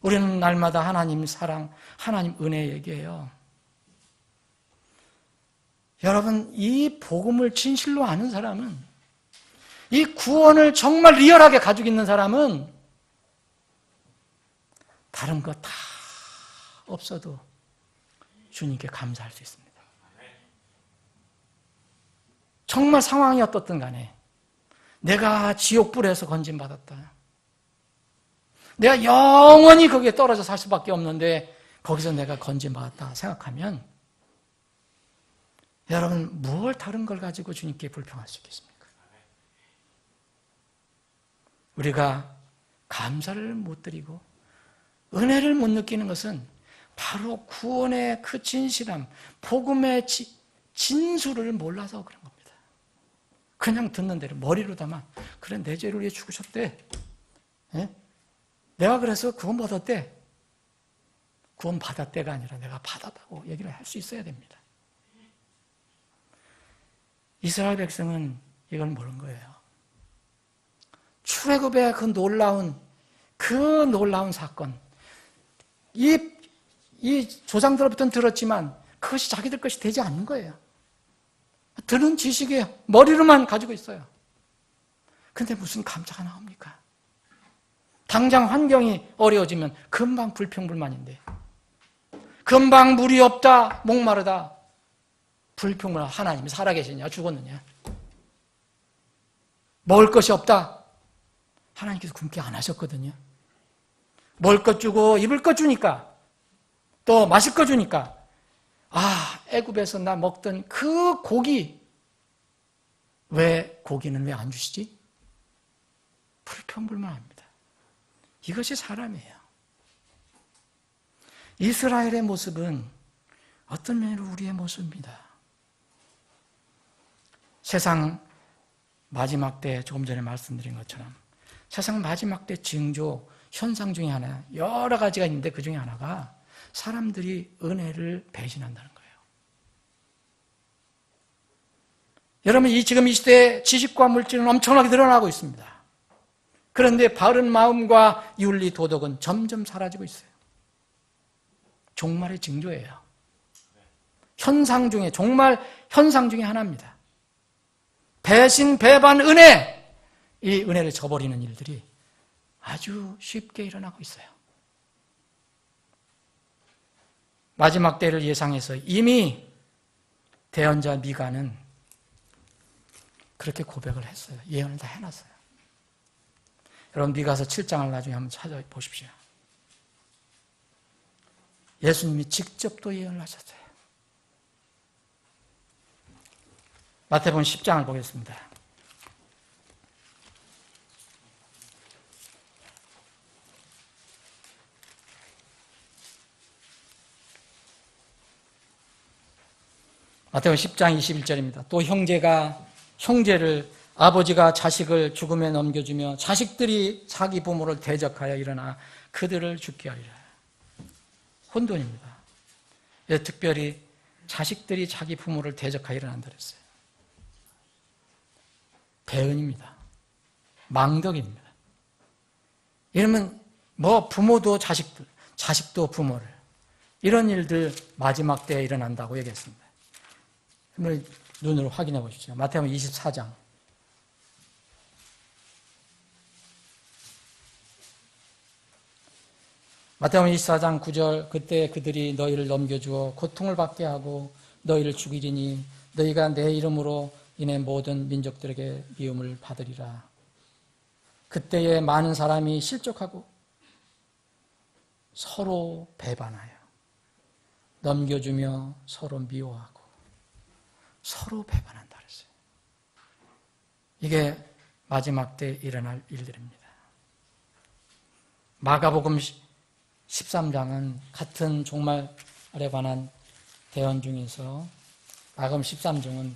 우리는 날마다 하나님 사랑, 하나님 은혜 얘기해요. 여러분, 이 복음을 진실로 아는 사람은, 이 구원을 정말 리얼하게 가지고 있는 사람은 다른 거 다 없어도 주님께 감사할 수 있습니다. 정말 상황이 어떻든 간에 내가 지옥불에서 건진받았다. 내가 영원히 거기에 떨어져 살 수밖에 없는데 거기서 내가 건진받았다 생각하면 여러분 무엇 다른 걸 가지고 주님께 불평할 수 있겠습니까? 우리가 감사를 못 드리고 은혜를 못 느끼는 것은 바로 구원의 그 진실함, 복음의 진수를 몰라서 그런 겁니다. 그냥 듣는 대로 머리로다만 그래 내 죄를 위해 죽으셨대. 예? 내가 그래서 구원 받았대. 구원 받았대가 아니라 내가 받았다고 얘기를 할 수 있어야 됩니다. 이스라엘 백성은 이걸 모르는 거예요. 출애굽의 그 놀라운 사건, 이 조상들로부터는 들었지만 그것이 자기들 것이 되지 않는 거예요. 들은 지식이에요. 머리로만 가지고 있어요. 근데 무슨 감사가 나옵니까? 당장 환경이 어려워지면 금방 불평불만인데 금방 물이 없다, 목마르다, 불평불만. 하나님이 살아계시냐, 죽었느냐? 먹을 것이 없다. 하나님께서 굶게 안 하셨거든요. 먹을 것 주고 입을 것 주니까, 또 마실 것 주니까, 애굽에서 나 먹던 그 고기, 왜 고기는 왜 안 주시지? 불평불만합니다. 이것이 사람이에요. 이스라엘의 모습은 어떤 면으로 우리의 모습입니다. 세상 마지막 때 조금 전에 말씀드린 것처럼 세상 마지막 때 징조, 현상 중에 하나, 여러 가지가 있는데 그 중에 하나가 사람들이 은혜를 배신한다는 거예요. 여러분, 지금 이 시대에 지식과 물질은 엄청나게 늘어나고 있습니다. 그런데 바른 마음과 윤리, 도덕은 점점 사라지고 있어요. 종말의 징조예요. 현상 중에, 정말 현상 중에 하나입니다. 배신, 배반, 은혜, 이 은혜를 저버리는 일들이 아주 쉽게 일어나고 있어요. 마지막 때를 예상해서 이미 대언자 미가는 그렇게 고백을 했어요. 예언을 다 해놨어요. 여러분, 미가서 7장을 나중에 한번 찾아보십시오. 예수님이 직접 또 예언을 하셨어요. 마태복음 10장을 보겠습니다. 마태복음 10장 21절입니다. 또 형제가 형제를, 아버지가 자식을 죽음에 넘겨주며 자식들이 자기 부모를 대적하여 일어나 그들을 죽게 하리라. 혼돈입니다. 특별히 자식들이 자기 부모를 대적하여 일어난다 그랬어요. 배은입니다. 망덕입니다. 이러면 부모도 자식들, 자식도 부모를, 이런 일들 마지막 때에 일어난다고 얘기했습니다. 한번 눈으로 확인해 보십시오. 마태복음 24장. 마태복음 24장 9절, 그때 그들이 너희를 넘겨주어 고통을 받게 하고 너희를 죽이리니 너희가 내 이름으로 인해 모든 민족들에게 미움을 받으리라. 그때에 많은 사람이 실족하고 서로 배반하여 넘겨주며 서로 미워하고 서로 배반한다 그랬어요. 이게 마지막 때 일어날 일들입니다. 마가복음 13장은 같은 종말에 관한 대언 중에서 마가복음 13장은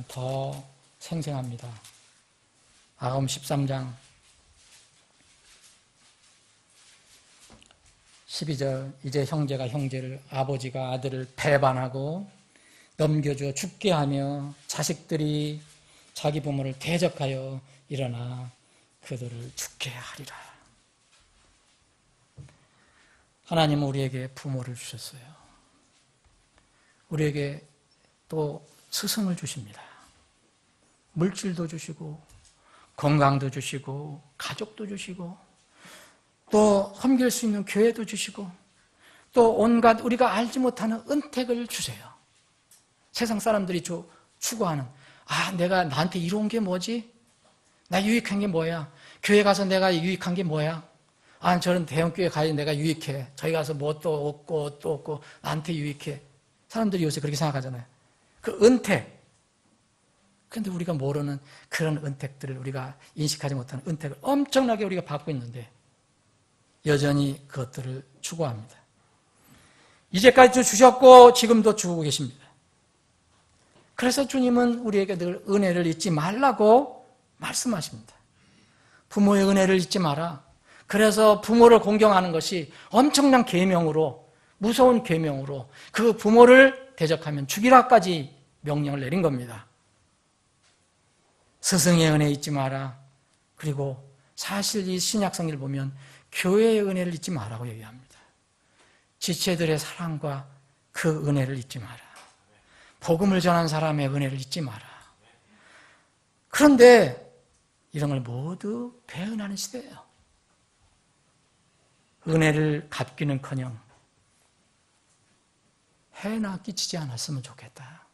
더 생생합니다. 마가복음 13장 12절, 이제 형제가 형제를, 아버지가 아들을 배반하고 넘겨주어 죽게 하며 자식들이 자기 부모를 대적하여 일어나 그들을 죽게 하리라. 하나님은 우리에게 부모를 주셨어요. 우리에게 또 스승을 주십니다. 물질도 주시고 건강도 주시고 가족도 주시고 또 섬길 수 있는 교회도 주시고 또 온갖 우리가 알지 못하는 은택을 주세요. 세상 사람들이 추구하는, 내가 나한테 이로운 게 뭐지? 나 유익한 게 뭐야? 교회 가서 내가 유익한 게 뭐야? 저는 대형교회 가야 내가 유익해. 저희 가서 뭐 또 얻고 나한테 유익해. 사람들이 요새 그렇게 생각하잖아요. 그 은택. 그런데 우리가 모르는 그런 은택들을, 우리가 인식하지 못하는 은택을 엄청나게 우리가 받고 있는데 여전히 그것들을 추구합니다. 이제까지도 주셨고 지금도 주고 계십니다. 그래서 주님은 우리에게 늘 은혜를 잊지 말라고 말씀하십니다. 부모의 은혜를 잊지 마라. 그래서 부모를 공경하는 것이 엄청난 계명으로, 무서운 계명으로 그 부모를 대적하면 죽이라까지 명령을 내린 겁니다. 스승의 은혜 잊지 마라. 그리고 사실 이 신약성경을 보면 교회의 은혜를 잊지 마라고 얘기합니다. 지체들의 사랑과 그 은혜를 잊지 마라. 복음을 전한 사람의 은혜를 잊지 마라. 그런데 이런 걸 모두 배은하는 시대예요. 은혜를 갚기는커녕 해나 끼치지 않았으면 좋겠다.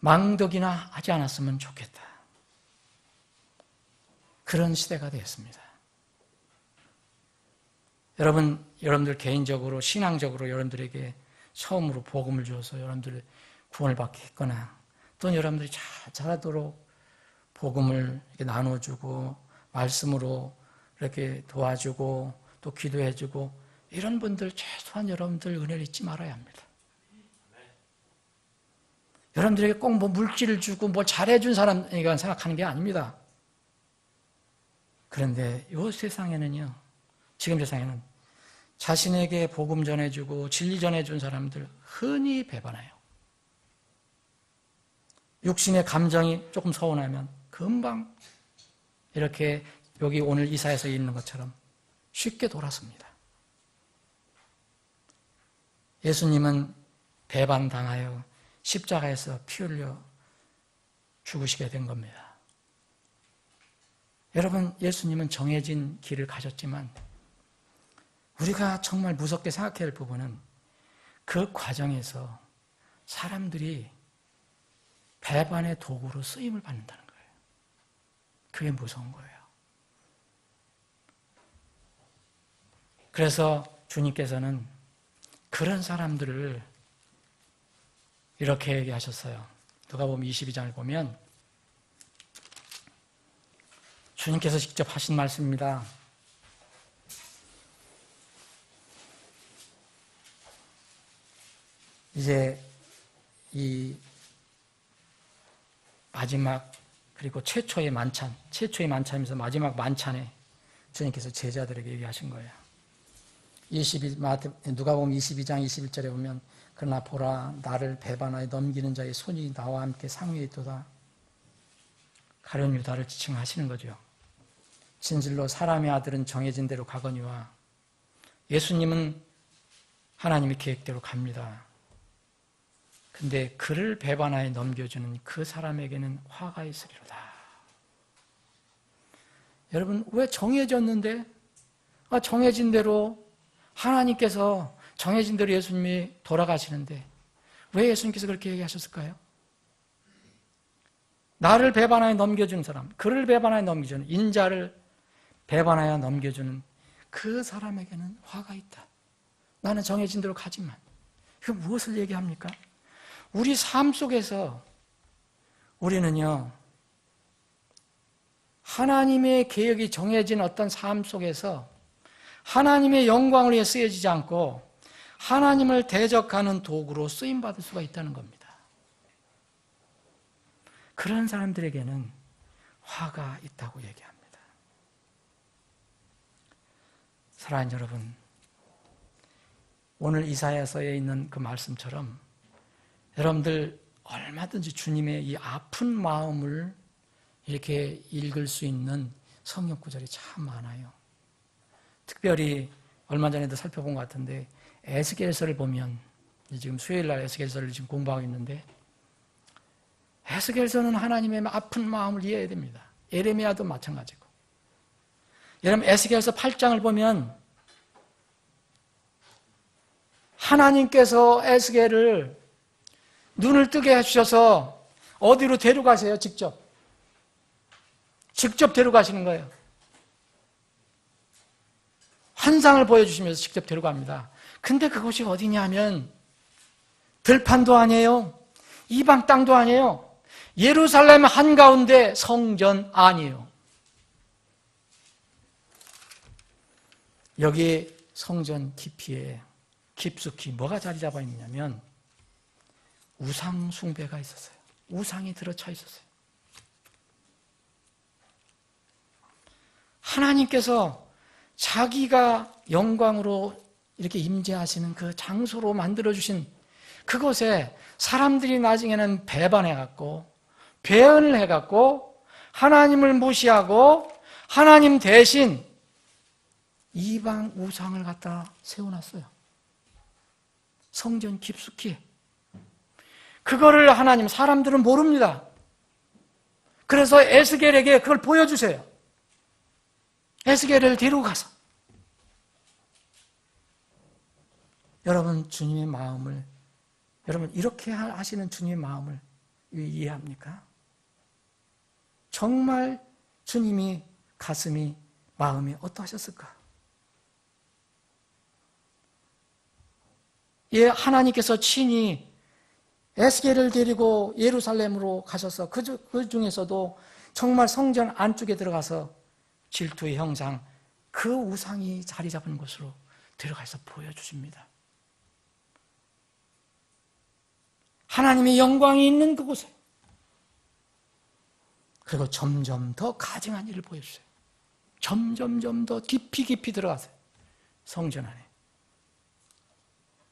망덕이나 하지 않았으면 좋겠다. 그런 시대가 되었습니다. 여러분들 개인적으로, 신앙적으로 여러분들에게 처음으로 복음을 주어서 여러분들 구원을 받게 했거나, 또는 여러분들이 잘하도록 복음을 이렇게 나눠주고, 말씀으로 이렇게 도와주고, 또 기도해주고, 이런 분들 최소한 여러분들 은혜를 잊지 말아야 합니다. 여러분들에게 꼭 뭐 물질을 주고 뭐 잘해준 사람이라고 생각하는 게 아닙니다. 그런데 이 세상에는요, 지금 세상에는 자신에게 복음 전해주고 진리 전해준 사람들 흔히 배반해요. 육신의 감정이 조금 서운하면 금방 이렇게 여기 오늘 이사야서 있는 것처럼 쉽게 돌아섭니다. 예수님은 배반당하여 십자가에서 피 흘려 죽으시게 된 겁니다. 여러분, 예수님은 정해진 길을 가셨지만 우리가 정말 무섭게 생각해야 할 부분은 그 과정에서 사람들이 배반의 도구로 쓰임을 받는다는 거예요. 그게 무서운 거예요. 그래서 주님께서는 그런 사람들을 이렇게 얘기하셨어요. 누가복음 22장을 보면 주님께서 직접 하신 말씀입니다. 이제 이 마지막 그리고 최초의 만찬이면서 마지막 만찬에 주님께서 제자들에게 얘기하신 거예요. 누가복음 22장 21절에 보면 그러나 보라 나를 배반하여 넘기는 자의 손이 나와 함께 상위에 있도다. 가룟 유다를 지칭하시는 거죠. 진실로 사람의 아들은 정해진 대로 가거니와 예수님은 하나님의 계획대로 갑니다. 근데 그를 배반하여 넘겨주는 그 사람에게는 화가 있으리로다. 여러분, 왜 정해졌는데 정해진 대로 하나님께서 정해진 대로 예수님이 돌아가시는데 왜 예수님께서 그렇게 얘기하셨을까요? 나를 배반하여 넘겨주는 사람, 그를 배반하여 넘겨주는, 인자를 배반하여 넘겨주는 그 사람에게는 화가 있다. 나는 정해진 대로 가지만. 이거 무엇을 얘기합니까? 우리 삶 속에서 우리는요, 하나님의 계획이 정해진 어떤 삶 속에서 하나님의 영광을 위해 쓰여지지 않고 하나님을 대적하는 도구로 쓰임받을 수가 있다는 겁니다. 그런 사람들에게는 화가 있다고 얘기합니다. 사랑하는 여러분, 오늘 이사야서에 있는 그 말씀처럼 여러분들 얼마든지 주님의 이 아픈 마음을 이렇게 읽을 수 있는 성경 구절이 참 많아요. 특별히 얼마 전에도 살펴본 것 같은데 에스겔서를 보면 지금 수요일날 에스겔서를 지금 공부하고 있는데 에스겔서는 하나님의 아픈 마음을 이해해야 됩니다. 예레미야도 마찬가지고. 여러분 에스겔서 8장을 보면 하나님께서 에스겔을 눈을 뜨게 해주셔서 어디로 데려가세요? 직접 데려가시는 거예요. 환상을 보여주시면서 직접 데려갑니다. 근데 그곳이 어디냐 하면 들판도 아니에요. 이방 땅도 아니에요. 예루살렘 한가운데 성전 안이에요. 여기 성전 깊이에 깊숙이 뭐가 자리 잡아 있냐면 우상 숭배가 있었어요. 우상이 들어차 있었어요. 하나님께서 자기가 영광으로 이렇게 임재하시는 그 장소로 만들어주신 그곳에 사람들이 나중에는 배반해갖고 배은을 해갖고 하나님을 무시하고 하나님 대신 이방 우상을 갖다 세워놨어요. 성전 깊숙이. 그거를 하나님, 사람들은 모릅니다. 그래서 에스겔에게 그걸 보여주세요. 에스겔을 데리고 가서. 여러분, 주님의 마음을, 여러분, 이렇게 하시는 주님의 마음을 이해합니까? 정말 주님이 가슴이, 마음이 어떠하셨을까? 예, 하나님께서 친히 에스겔을 데리고 예루살렘으로 가셔서 그 중에서도 정말 성전 안쪽에 들어가서 질투의 형상, 그 우상이 자리 잡은 곳으로 들어가서 보여주십니다. 하나님의 영광이 있는 그곳에. 그리고 점점 더 가증한 일을 보여주세요. 점점 더 깊이 들어가세요. 성전 안에.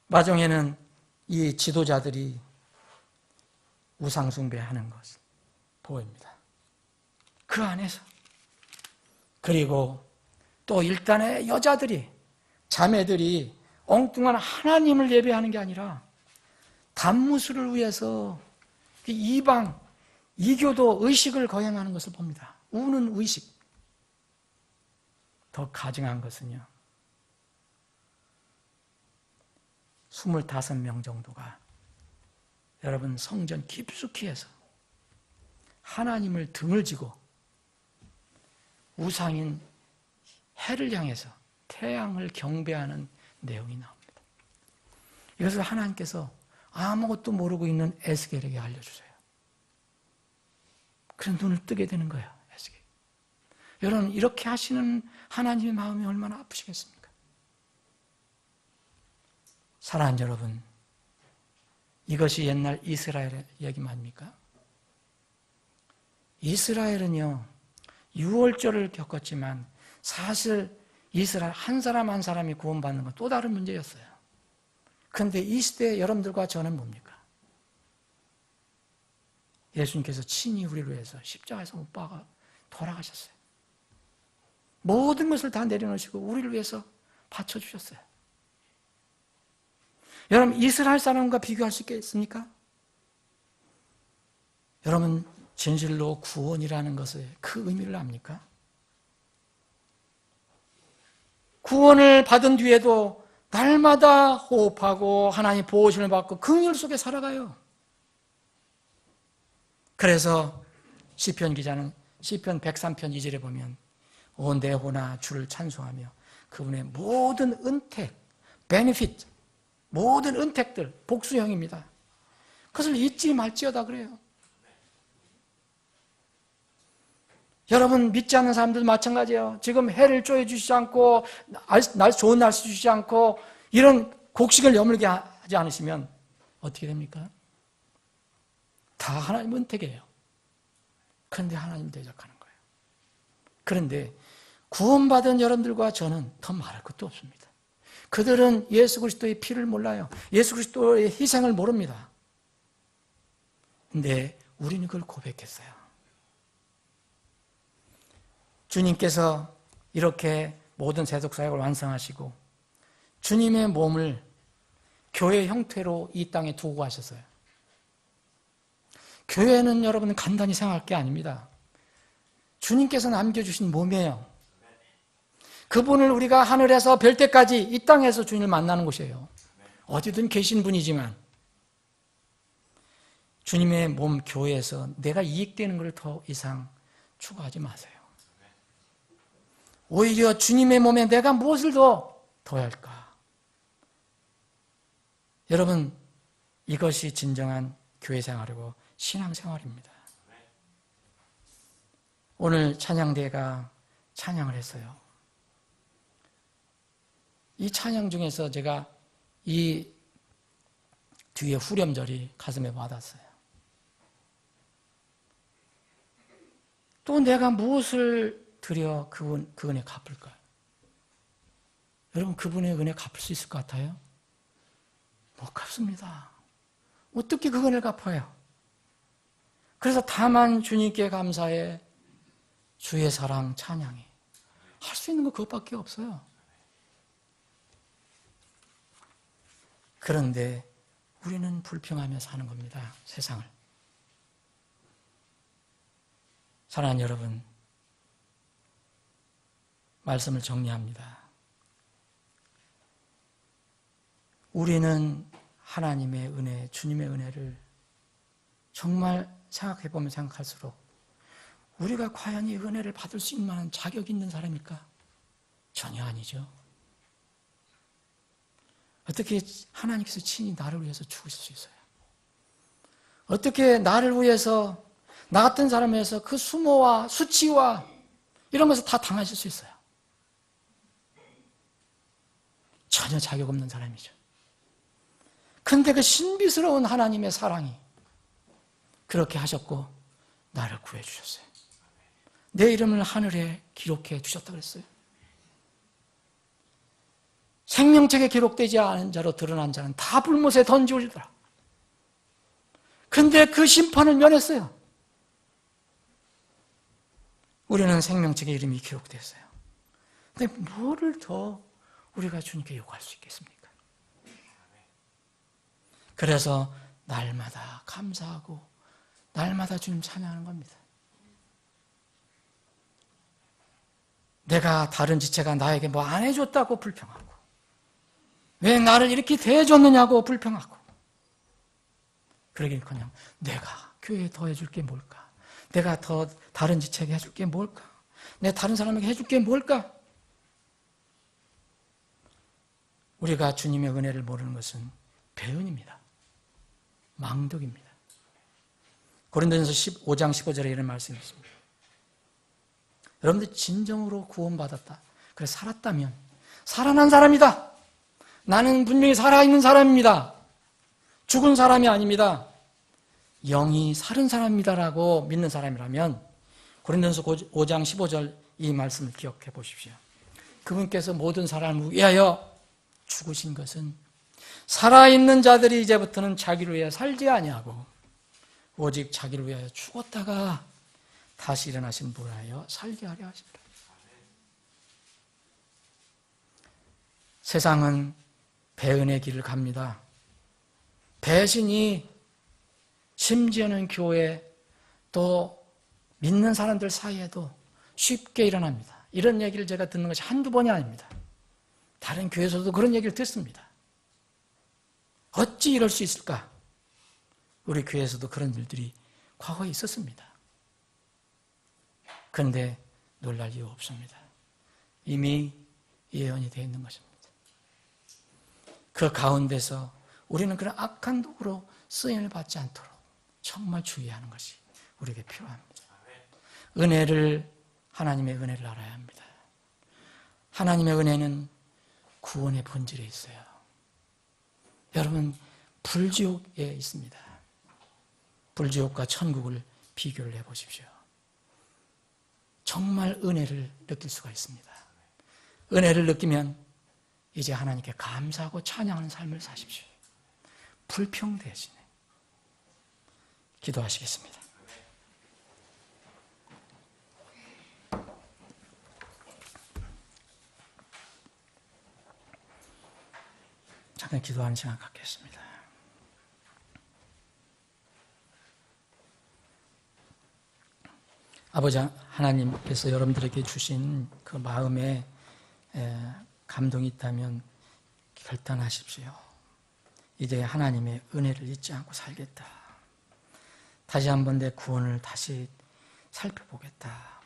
마종에는 이 지도자들이 우상숭배하는 것을 보입니다. 그 안에서. 그리고 또 일단의 여자들이, 자매들이 엉뚱한 하나님을 예배하는 게 아니라 단무수를 위해서 이방, 이교도 의식을 거행하는 것을 봅니다. 우는 의식. 더 가증한 것은요, 25명 정도가 여러분 성전 깊숙이 해서 하나님을 등을 지고 우상인 해를 향해서 태양을 경배하는 내용이 나옵니다. 이것을 하나님께서 아무것도 모르고 있는 에스겔에게 알려주세요. 그런 눈을 뜨게 되는 거예요, 에스겔. 여러분, 이렇게 하시는 하나님의 마음이 얼마나 아프시겠습니까? 사랑하는 여러분, 이것이 옛날 이스라엘의 얘기 아닙니까? 이스라엘은요, 유월절을 겪었지만 사실 이스라엘 한 사람 한 사람이 구원받는 건 또 다른 문제였어요. 그런데 이 시대의 여러분들과 저는 뭡니까? 예수님께서 친히 우리를 위해서 십자가에서 못 박아 돌아가셨어요. 모든 것을 다 내려놓으시고 우리를 위해서 바쳐주셨어요. 여러분, 이스라엘 사람과 비교할 수 있겠습니까? 여러분, 진실로 구원이라는 것의 그 의미를 압니까? 구원을 받은 뒤에도 날마다 호흡하고 하나님 보호심을 받고 긍휼 속에 살아가요. 그래서 시편 기자는 시편 103편 2절에 보면 온 내 혼아 주를 찬송하며 그분의 모든 은택, 베네핏, 모든 은택들, 복수형입니다. 그것을 잊지 말지어다 그래요. 여러분, 믿지 않는 사람들도 마찬가지예요. 지금 해를 쪼여주시지 않고 좋은 날씨 주시지 않고 이런 곡식을 여물게 하지 않으시면 어떻게 됩니까? 다 하나님 은택이에요. 그런데 하나님 대적하는 거예요. 그런데 구원받은 여러분들과 저는 더 말할 것도 없습니다. 그들은 예수 그리스도의 피를 몰라요. 예수 그리스도의 희생을 모릅니다. 근데 우리는 그걸 고백했어요. 주님께서 이렇게 모든 세속 사역을 완성하시고 주님의 몸을 교회 형태로 이 땅에 두고 가셨어요. 교회는 여러분 간단히 생각할 게 아닙니다. 주님께서 남겨주신 몸이에요. 그분을 우리가 하늘에서 뵐 때까지 이 땅에서 주님을 만나는 곳이에요. 어디든 계신 분이지만 주님의 몸 교회에서 내가 이익되는 걸 더 이상 추구하지 마세요. 오히려 주님의 몸에 내가 무엇을 더 할까? 여러분, 이것이 진정한 교회 생활이고 신앙 생활입니다. 오늘 찬양대가 찬양을 했어요. 이 찬양 중에서 제가 이 뒤에 후렴절이 가슴에 와닿았어요. 또 내가 무엇을 드려 그 은혜 갚을까요? 여러분, 그분의 은혜 갚을 수 있을 것 같아요? 못 갚습니다. 어떻게 그 은혜를 갚아요? 그래서 다만 주님께 감사해 주의 사랑 찬양해. 할 수 있는 거 그것밖에 없어요. 그런데 우리는 불평하며 사는 겁니다. 세상을. 사랑하는 여러분, 말씀을 정리합니다. 우리는 하나님의 은혜, 주님의 은혜를 정말 생각해보면 생각할수록 우리가 과연 이 은혜를 받을 수 있는 만한 자격이 있는 사람일까? 전혀 아니죠. 어떻게 하나님께서 친히 나를 위해서 죽으실 수 있어요? 어떻게 나를 위해서, 나 같은 사람을 위해서 그 수모와 수치와 이런 것을 다 당하실 수 있어요? 전혀 자격 없는 사람이죠. 근데 그 신비스러운 하나님의 사랑이 그렇게 하셨고 나를 구해주셨어요. 내 이름을 하늘에 기록해 주셨다고 그랬어요. 생명책에 기록되지 않은 자로 드러난 자는 다 불못에 던지우리더라. 근데 그 심판을 면했어요. 우리는 생명책에 이름이 기록됐어요. 근데 뭐를 더 우리가 주님께 요구할 수 있겠습니까? 그래서 날마다 감사하고 날마다 주님 찬양하는 겁니다. 내가 다른 지체가 나에게 뭐 안 해줬다고 불평하고 왜 나를 이렇게 대해줬느냐고 불평하고 그러기는커녕 내가 교회에 더 해줄 게 뭘까? 내가 더 다른 지체에게 해줄 게 뭘까? 내가 다른 사람에게 해줄 게 뭘까? 우리가 주님의 은혜를 모르는 것은 배은입니다. 망덕입니다. 고린도전서 15장 15절에 이런 말씀이 있습니다. 여러분들 진정으로 구원받았다. 그래 살았다면 살아난 사람이다. 나는 분명히 살아있는 사람입니다. 죽은 사람이 아닙니다. 영이 살은 사람입니다라고 믿는 사람이라면 고린도전서 5장 15절 이 말씀을 기억해 보십시오. 그분께서 모든 사람을 위하여 죽으신 것은 살아있는 자들이 이제부터는 자기를 위하여 살지 아니하고 오직 자기를 위하여 죽었다가 다시 일어나신 분을 위하여 살게 하려 하십니다. 세상은 배은의 길을 갑니다. 배신이 심지어는 교회 또 믿는 사람들 사이에도 쉽게 일어납니다. 이런 얘기를 제가 듣는 것이 한두 번이 아닙니다. 다른 교회에서도 그런 얘기를 듣습니다. 어찌 이럴 수 있을까? 우리 교회에서도 그런 일들이 과거에 있었습니다. 그런데 놀랄 이유 없습니다. 이미 예언이 되어 있는 것입니다. 그 가운데서 우리는 그런 악한 도구로 쓰임을 받지 않도록 정말 주의하는 것이 우리에게 필요합니다. 하나님의 은혜를 알아야 합니다. 하나님의 은혜는 구원의 본질에 있어요. 여러분, 불지옥에 있습니다. 불지옥과 천국을 비교를 해보십시오. 정말 은혜를 느낄 수가 있습니다. 은혜를 느끼면 이제 하나님께 감사하고 찬양하는 삶을 사십시오. 불평 대신에 기도하시겠습니다. 잠깐 기도하는 시간 갖겠습니다. 아버지 하나님께서 여러분들에게 주신 그 마음에 감동이 있다면 결단하십시오. 이제 하나님의 은혜를 잊지 않고 살겠다. 다시 한번 내 구원을 다시 살펴보겠다.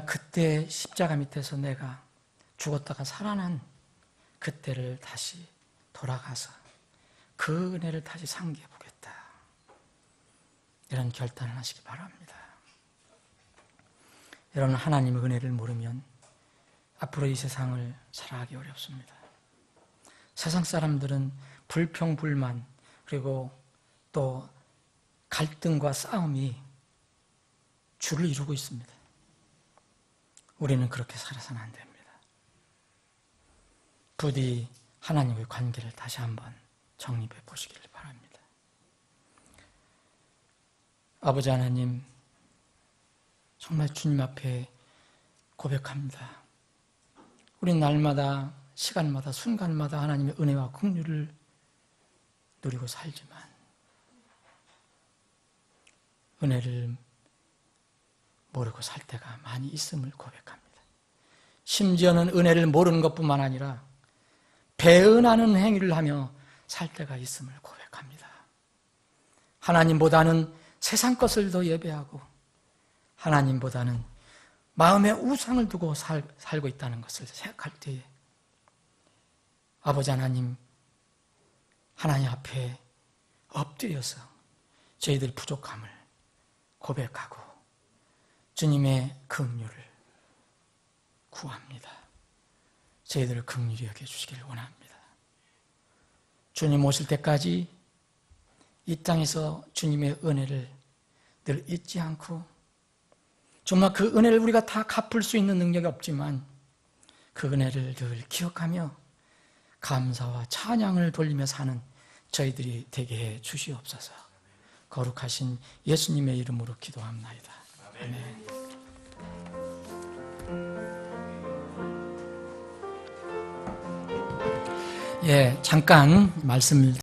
그때 십자가 밑에서 내가 죽었다가 살아난 그때를 다시 돌아가서 그 은혜를 다시 상기해보겠다. 이런 결단을 하시기 바랍니다. 여러분, 하나님의 은혜를 모르면 앞으로 이 세상을 살아가기 어렵습니다. 세상 사람들은 불평, 불만, 그리고 또 갈등과 싸움이 주를 이루고 있습니다. 우리는 그렇게 살아서는 안 됩니다. 부디 하나님의 관계를 다시 한번 정립해 보시기를 바랍니다. 아버지 하나님, 정말 주님 앞에 고백합니다. 우린 날마다, 시간마다, 순간마다 하나님의 은혜와 긍휼을 누리고 살지만 은혜를 모르고 살 때가 많이 있음을 고백합니다. 심지어는 은혜를 모르는 것뿐만 아니라 배은하는 행위를 하며 살 때가 있음을 고백합니다. 하나님보다는 세상 것을 더 예배하고 하나님보다는 마음에 우상을 두고 살고 있다는 것을 생각할 때에 아버지 하나님 앞에 엎드려서 저희들 부족함을 고백하고 주님의 긍휼을 구합니다. 저희들을 긍휼히 여겨주시기를 원합니다. 주님 오실 때까지 이 땅에서 주님의 은혜를 늘 잊지 않고 정말 그 은혜를 우리가 다 갚을 수 있는 능력이 없지만 그 은혜를 늘 기억하며 감사와 찬양을 돌리며 사는 저희들이 되게 해 주시옵소서. 거룩하신 예수님의 이름으로 기도합나이다. 아멘. 예, 잠깐 말씀을